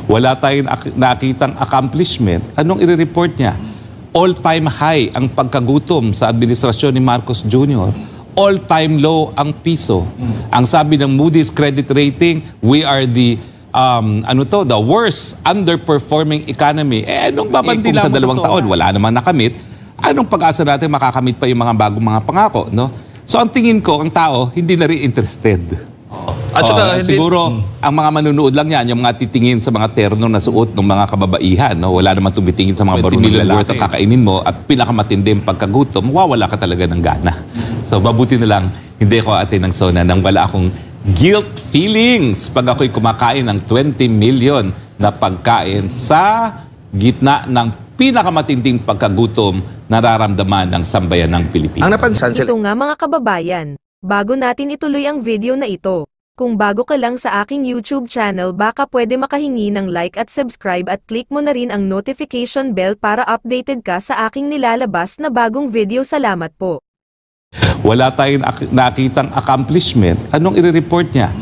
Wala tayong nakitang accomplishment. Anong i-report niya? All-time high ang pagkagutom sa administrasyon ni Marcos Jr. All-time low ang piso. Ang sabi ng Moody's credit rating, we are the the worst underperforming economy. Anong babandila mo sa 2 taon? Wala namang nakamit. Anong pag-asa natin makakamit pa yung mga bagong mga pangako, no? So ang tingin ko, ang tao hindi na rin interested. At saka, siguro ang mga manunood lang yan, yung mga titingin sa mga terno na suot ng mga kababaihan, no? Wala namang tumitingin sa mga barunong lalaki. Kakainin mo at pinakamatinding pagkagutom, mawawala ka talaga ng gana. So mabuti na lang hindi ako atin ng SONA nang wala akong guilt feelings pag ako'y kumakain ng 20 million na pagkain sa gitna ng pinakamatinding pagkagutom nararamdaman ng sambayan ng Pilipinas. Ang napansin Ito nga mga kababayan, bago natin ituloy ang video na ito, kung bago ka lang sa aking YouTube channel baka pwede makahingi ng like at subscribe at click mo na rin ang notification bell para updated ka sa aking nilalabas na bagong video. Salamat po. Wala tayong nakitang accomplishment. Anong i-report niya?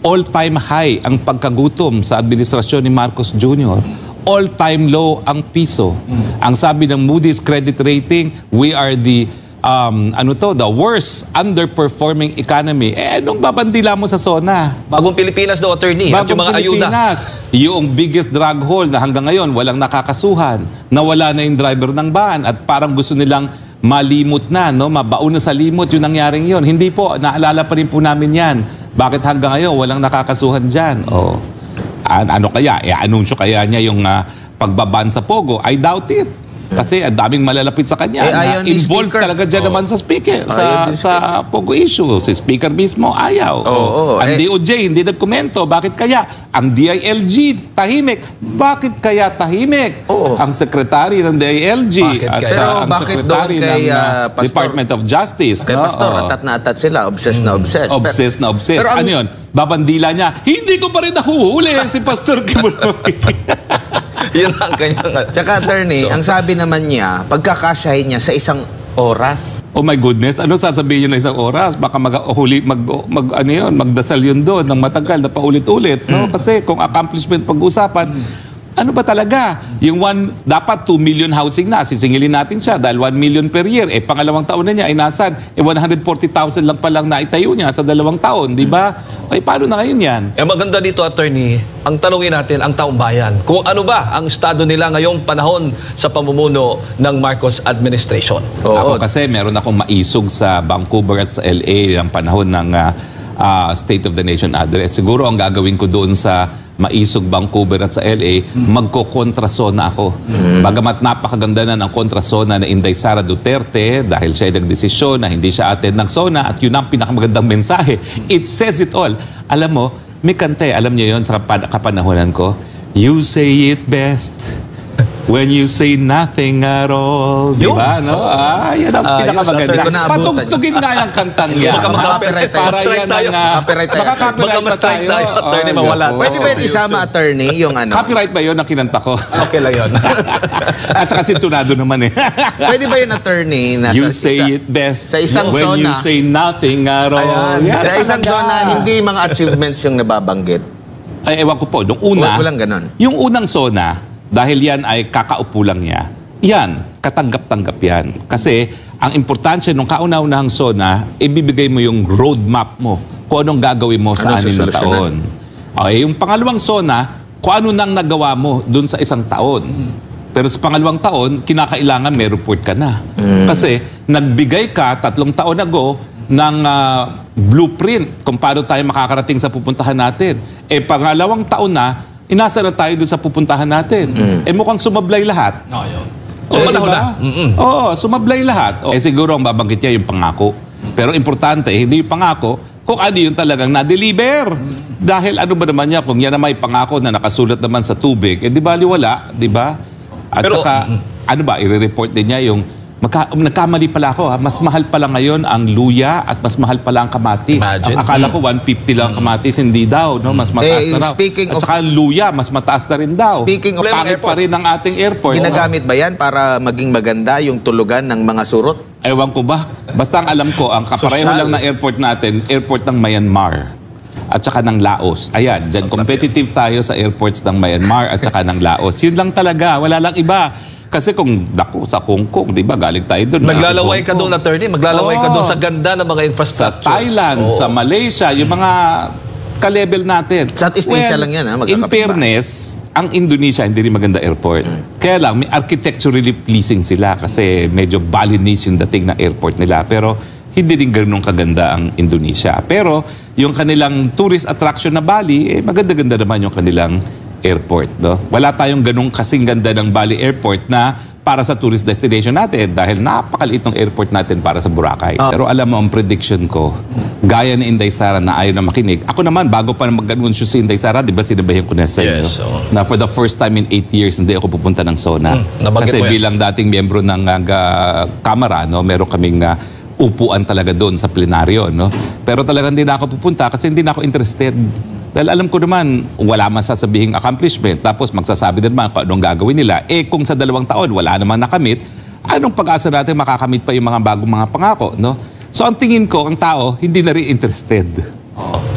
All-time high ang pagkagutom sa administrasyon ni Marcos Jr. All-time low ang piso. Ang sabi ng Moody's credit rating, we are the the worst underperforming economy. Anong babandila mo sa SONA? Bagong Pilipinas daw, attorney. At yung mga Pilipinas, yung biggest drug haul na hanggang ngayon walang nakakasuhan, nawala na yung driver ng van at parang gusto nilang malimot na, no? Mabaon na sa limot yung nangyaring yon. Hindi po, naalala pa rin po namin yan. Bakit hanggang ngayon walang nakakasuhan dyan? Ano kaya? Anunsyo kaya niya yung pagbaban sa Pogo? I doubt it. Kasi ang daming malalapit sa kanya. Involved talaga dyan naman sa speaker, sa Pogo issue. Si speaker mismo ayaw. Ang DOJ hindi nagkomento. Bakit kaya? Ang DILG tahimik. Bakit kaya tahimik? Ang secretary ng DILG at ang secretary ng Department of Justice. Kay Pastor, atat na atat sila. Obsessed na obsessed. Obsessed na obsessed. Ano yun? Babandila niya. Hindi ko pa rin nahuhuli si Pastor Kibuloy. Yun ang kanyang... Tsaka, attorney, ang sabi naman niya, pagkakasyahin niya sa 1 oras. Oh my goodness, ano sasabihin niyo na 1 oras? Baka magdasal yun doon ng matagal na paulit-ulit. No? Kasi kung accomplishment pag-usapan, ano ba talaga? Yung dapat 2 million housing na, sisingilin natin siya dahil 1 million per year. Pangalawang taon na niya, nasan? 140,000 lang palang naitayo niya sa 2 taon, di ba? Paano na ngayon yan? Maganda dito, attorney, ang tanungin natin ang taong bayan, kung ano ba ang estado nila ngayong panahon sa pamumuno ng Marcos administration. Ako kasi meron akong maisog sa Vancouver at sa LA ng panahon ng State of the Nation address. Siguro ang gagawin ko doon sa Maisog, Vancouver at sa LA, magko-kontrasona ako. Bagamat napakaganda na ng kontrasona na Inday Sara Duterte dahil siya ay nagdesisyon na hindi siya attend ng SONA at yun ang pinakamagandang mensahe. It says it all. Alam mo, may kante, alam niyo yun sa kapanahonan ko, you say it best when you say nothing at all. Di ba? No? Yan ang pinakamaganda. Patugtugin nga yung kantang yan. Para yan ang... Makaka-copyright pa tayo. Pwede ba yung isama, attorney, yung ano? Copyright ba yun ang kinanta ko? Okay lang yun. At saka sintunado naman eh. Pwede ba yung attorney na you say it best sa isang when zona, you say nothing at all. Sa isang zona, hindi mga achievements yung nababanggit. Ay, ewan ko po. Nung una, walang ganon. Yung unang zona, dahil yan ay kakaupo lang niya, yan, katanggap-tanggap yan. Kasi ang importansya ng kauna-unahang SONA, ibibigay mo yung roadmap mo kung anong gagawin mo sa 6 na taon. Okay, yung pangalawang SONA, kung ano nang nagawa mo dun sa 1 taon. Pero sa pangalawang taon, kinakailangan may report ka na. Kasi nagbigay ka 3 taon ago ng blueprint kung paano tayo makakarating sa pupuntahan natin. Pangalawang taon na, inasa na tayo doon sa pupuntahan natin. Mukhang sumablay lahat. Sumablay lahat. Siguro ang babanggit niya yung pangako. Pero importante, hindi yung pangako kung ano yung talagang na-deliver. Dahil ano ba naman niya, kung yan na may pangako na nakasulat naman sa tubig, di bali wala, di ba? At saka, ano ba, i-report din niya yung nagkamali pala ako. Mas mahal pala ngayon ang luya at mas mahal pala ang kamatis. Ang akala ko 150 lang kamatis, hindi daw. No? Mas mataas na raw. At saka luya, mas mataas na rin daw. Speaking of pangit pa rin ang ating airport. Ginagamit ba yan para maging maganda yung tulugan ng mga surot? Ewan ko ba? Basta ang alam ko, ang kapareho lang na airport natin, airport ng Myanmar. at saka ng Laos. Ayan, dyan competitive tayo sa airports ng Myanmar at saka ng Laos. Yun lang talaga, wala lang iba. Kasi kung sa Hong Kong, di ba, galing tayo doon. Maglalaway ka doon, attorney. Maglalaway ka doon sa ganda ng mga Sa infrastructure. Thailand, Oo. sa Malaysia, yung mga ka-level natin. Southeast Asia lang yan, ha? In Magkakapit fairness, ang Indonesia hindi rin maganda airport. Kaya lang, may architecturally pleasing sila kasi medyo Balinese yung dating ng airport nila. Pero hindi rin ganun kaganda ang Indonesia. Pero yung kanilang tourist attraction na Bali, maganda-ganda naman yung kanilang airport. No? Wala tayong ganung kasing ganda ng Bali Airport na para sa tourist destination natin dahil napakaliit ng airport natin para sa Boracay. Pero alam mo, ang prediction ko, gaya ni Inday Sara na ayaw na makinig. Ako naman, bago pa mag-anunsyo si Inday Sara, di ba sinabahin ko na sa inyo? Yes, oo. Na for the first time in 8 years, hindi ako pupunta ng SONA. nabanggit Kasi mo yan. bilang dating miyembro ng Kamara, no, meron kaming upuan talaga doon sa plenaryo. No? Pero talagang hindi na ako pupunta kasi hindi na ako interested. Dahil alam ko naman, wala man sasabihing accomplishment. Tapos magsasabi din naman kung anong gagawin nila. Kung sa 2 taon, wala namang nakamit, anong pag-asa natin makakamit pa yung mga bagong mga pangako? No? So ang tingin ko, ang tao, hindi na rin interested.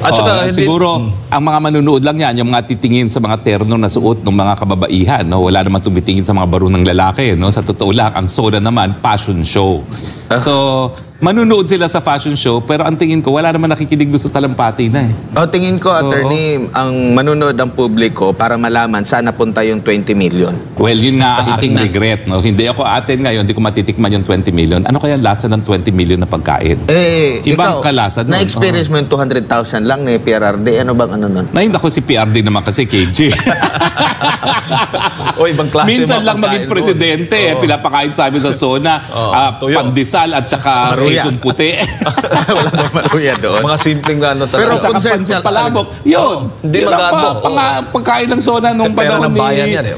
At saka, hindi, Siguro, ang mga manunood lang yan, yung mga titingin sa mga terno na suot ng mga kababaihan. No? Wala naman tumitingin sa mga barunang lalaki. No? Sa totoo lang, ang SONA naman, fashion show. So, manunood sila sa fashion show, pero ang tingin ko, wala naman nakikinig doon sa talampati na eh. Tingin ko, attorney, ang manunood ng publiko para malaman saan napunta yung 20 million. Well, yun nga ang aking Patitingnan. regret. No? Hindi ako atin ngayon, hindi ko matitikman yung 20 million. Ano kaya ang lasa ng 20 million na pagkain? ikaw, Ibang kalasa nun. Na-experience mo yung 200,000 lang ni PRRD. Ano bang ano nun? Nahin ako si PRD naman kasi KJ. o ibang klase Minsan mga lang maging pagkain doon. presidente, pinapakain sa amin sa SONA, tuyo. pandesal at saka Maruya. kesong puti. Wala bang maluya doon? Mga simpleng ano talaga. Pero At saka concern siya- palabok. Yun. Hindi Yun lang magkano. pagkain ng SONA nung Pera panahon ng bayan yan eh.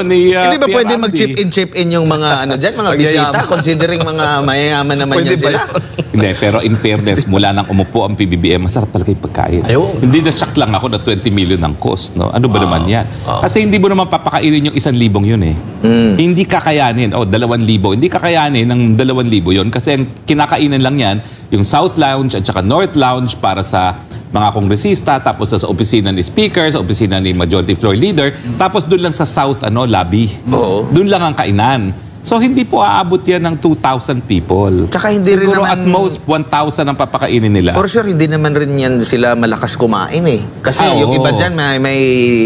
ni Hindi ba pwede PRRD? mag-chip in yung mga ano dyan, mga bisita? Nagyayaman. Considering mga mayayaman naman Pwede yan ba sila. Hindi, pero in fairness, mula nang umupo ang PBBM, masarap talaga yung pagkain. Ayun. Hindi na shock lang ako na 20 million ng cost. No? Ano ba naman yan? Kasi hindi mo naman papakainin yung 1,000 yun eh. Hindi kakayanin. 2,000. Hindi kakayanin ng 2,000 yun kasi ang kinakainan lang yan, yung South Lounge at saka North Lounge para sa mga kongresista, tapos sa opisina ni Speaker, sa opisina ni Majority Floor Leader, tapos doon lang sa South lobby. Oo. Doon lang ang kainan. So hindi po aabot yan ng 2,000 people. Tsaka hindi rin Siguro naman- at most 1,000 ang papakainin nila. For sure, hindi naman rin yan sila malakas kumain eh. Kasi yung oo. iba dyan, may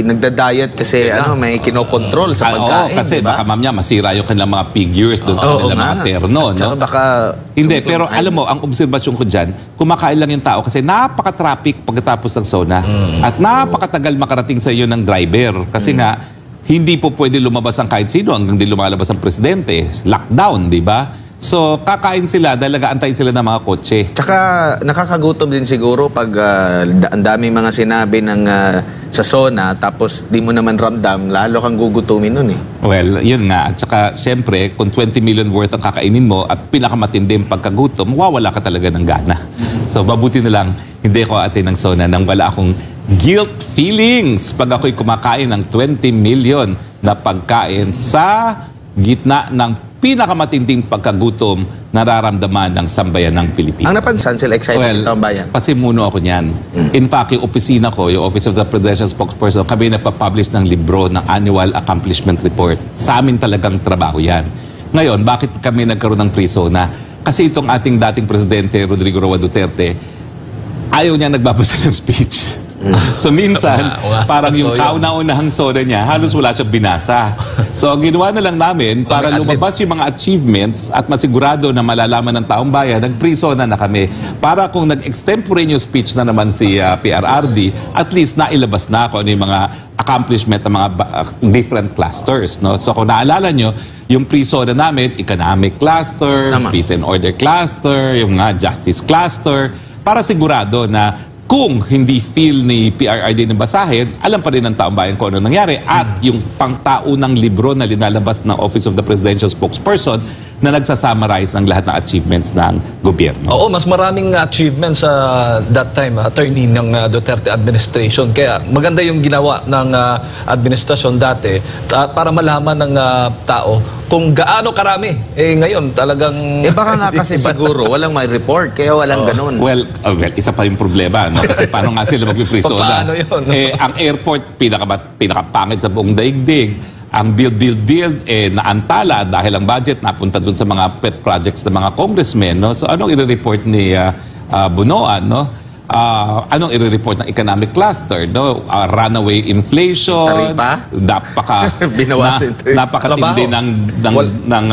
nagda-diet kasi may kinokontrol sa Oo, pagkain. kasi diba? baka mamaya masira yung kanilang mga figures doon sa Oo kanilang nga. mga terno. Tsaka No? baka... Hindi, pero alam mo, ang obserbasyon ko dyan, kumakain lang yung tao kasi napaka-traffic pagkatapos ng SONA. At napakatagal makarating sa iyo ng driver. Kasi nga, hindi po pwede lumabas ang kahit sino hanggang di lumalabas ang presidente. Lockdown, di ba? So, kakain sila dahil nag-aantayin sila ng mga kotse. Tsaka nakakagutom din siguro pag ang dami mga sinabi ng sa SONA tapos di mo naman ramdam, lalo kang gugutumin nun eh. Well, yun nga. At saka, syempre, kung 20 million worth ang kakainin mo at pinakamatinding pagkagutom, mawawala ka talaga ng gana. So, mabuti na lang, hindi ako atin ng SONA nang wala akong guilt feelings pag ako'y kumakain ng 20 million na pagkain sa gitna ng pinakamatinding pagkagutom nararamdaman ng sambayan ng Pilipinas. Ang napansin, sila excited ito ang bayan. Pasimuno ako niyan. In fact, yung opisina ko, yung Office of the Presidential Spokesperson, kami nagpa-publish ng libro ng Annual Accomplishment Report. Sa amin talagang trabaho yan. Ngayon, bakit kami nagkaroon ng pre-SONA? Kasi itong ating dating Presidente, Rodrigo Roa Duterte, ayaw niya nagbabasa ng speech. So minsan, Oo nga. parang yung Totoo yun. kauna-unahang SONA niya, halos wala siyang binasa. So ang ginawa na lang namin, para Nag-adlib. lumabas yung mga achievements at masigurado na malalaman ng taong bayan, nag-pre-SONA na kami. Para kung nag-extemporaneous speech na naman si PRRD, at least nailabas na kung ano yung mga accomplishment ng mga different clusters. No? So kung naalala nyo, yung pre-SONA namin, economic cluster, Tama. peace and order cluster, yung justice cluster, para sigurado na kung hindi feel ni PRRD na basahin, alam pa rin ng taong bayan kung ano nangyari. At yung pangtaunang libro na linalabas ng Office of the Presidential Spokesperson na nagsasummarize ng lahat ng achievements ng gobyerno. Oo, mas maraming achievements sa that time, attorney ng Duterte administration. Kaya maganda yung ginawa ng administrasyon dati para malaman ng tao kung gaano karami. Ngayon talagang... Baka nga kasi siguro walang may report, kaya walang ganun. Well, isa pa yung problema, no? Kasi paano nga sila magpiprisola? Paano yun? Ang airport, pinakapangit sa buong daigdig. Ang build, naantala dahil ang budget napunta dun sa mga pet projects ng mga congressmen. No? So anong i-report ni Bunoan? No? Anong i-report ng economic cluster? No? Runaway inflation. Taripa? Binawasan yung taripa. Napakatindi ng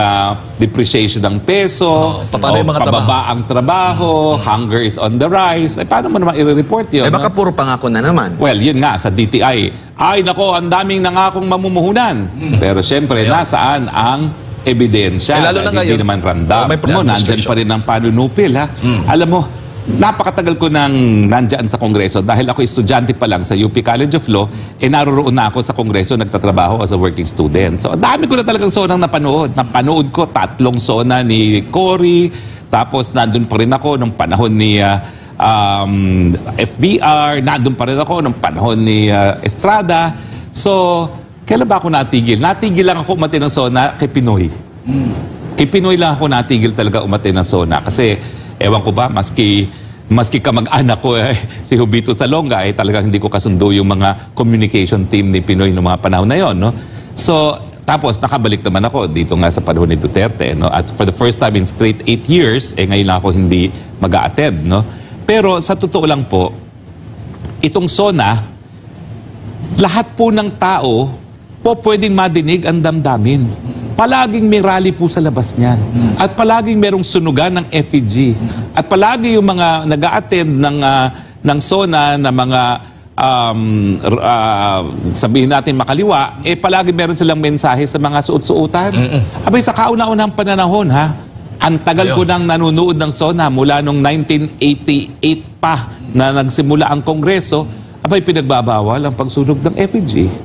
depreciation ng peso. Paano yung mga pababa ang trabaho. Hunger is on the rise. Paano mo naman i-report yun? Baka puro pangako na naman. Well, yun nga, sa DTI, ay nako, ang daming nangakong mamumuhunan. Pero syempre, nasaan ang ebidensya? Lalo na hindi ngayon, naman random. may Nandyan pa rin ang panunupil. Ha? Alam mo, napakatagal ko nang nandyan sa Kongreso dahil ako estudyante pa lang sa UP College of Law, naroon na ako sa Kongreso, nagtatrabaho as a working student. So, ang dami ko na talagang sonang napanood. Napanood ko 3 sona ni Cory, tapos nandun pa rin ako nung panahon ni FBR, nandun pa rin ako nung panahon ni Estrada. So, kailan ba ako natigil? Natigil lang ako umati ng SONA kay Pinoy. Kay Pinoy lang ako natigil talaga umati ng SONA. Kasi, ewan ko ba, maski kamag-anak ko, si Hubito Salonga, talagang hindi ko kasundo yung mga communication team ni Pinoy noong mga panahon na yon. No? So, tapos nakabalik naman ako dito nga sa panahon ni Duterte. No? At for the first time in straight 8 years, ngayon lang ako hindi mag-a-attend. No? Pero sa totoo lang po, itong SONA, lahat po ng tao po pwedeng madinig ang damdamin. Palaging may rally po sa labas niyan. At palaging merong sunugan ng FEG. At palagi yung mga nag-a-attend ng SONA na mga sabihin natin makaliwa, palagi meron silang mensahe sa mga suot-suotan. Abay, sa kauna-unang pananahon, ha? Ang tagal ko nang nanonood ng SONA mula noong 1988 pa na nagsimula ang Kongreso, abay pinagbabawal ang pagsunog ng FEG.